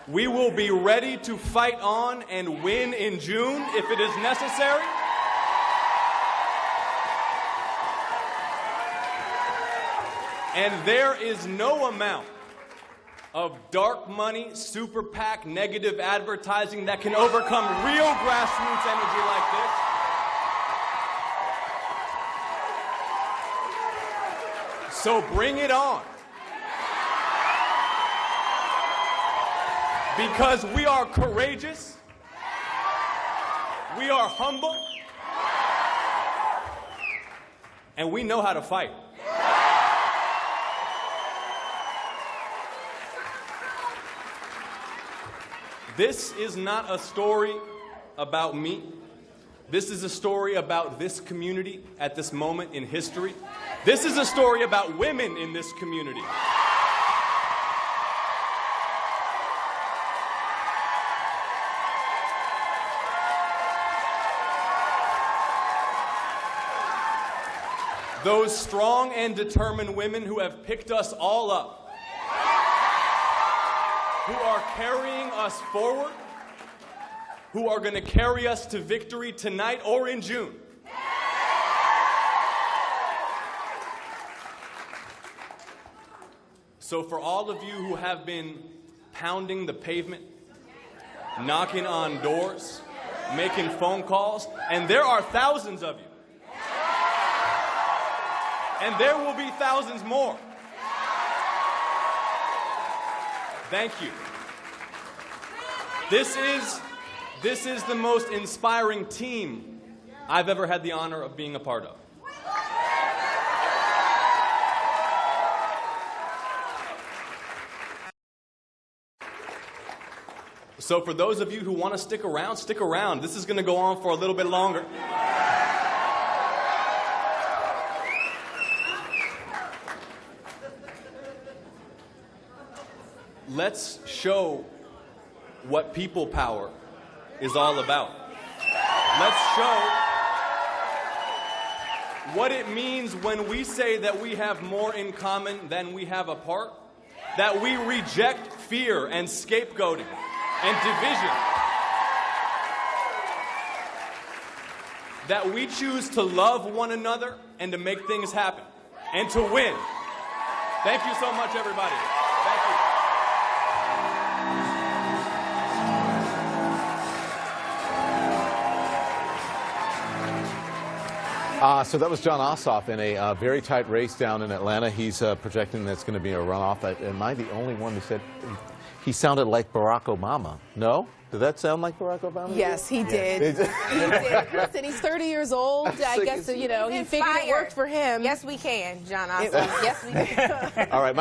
We will be ready to fight on and win in June if it is necessary. And there is no amount of dark money, super PAC, negative advertising that can overcome real grassroots energy like this. So bring it on. Because we are courageous, we are humble, and we know how to fight. This is not a story about me. This is a story about this community at this moment in history. This is a story about women in this community. Those strong and determined women who have picked us all up, who are carrying us forward, who are going to carry us to victory tonight or in June. So for all of you who have been pounding the pavement, knocking on doors, making phone calls, and there are thousands of you, and there will be thousands more. Thank you. This is the most inspiring team I've ever had the honor of being a part of. So for those of you who want to stick around, stick around. This is going to go on for a little bit longer. Let's show what people power is all about. Let's show what it means when we say that we have more in common than we have apart, that we reject fear and scapegoating and division, that we choose to love one another and to make things happen and to win. Thank you so much, everybody. Thank you. So that was John Ossoff in a very tight race down in Atlanta. He's projecting that it's going to be a runoff. Am I the only one who said he sounded like Barack Obama? No? Did that sound like Barack Obama? Yes, he did. He did. Listen, he's 30 years old. I guess, you know, he figured it worked for him. Yes, we can, John Ossoff. Yes, we can. All right.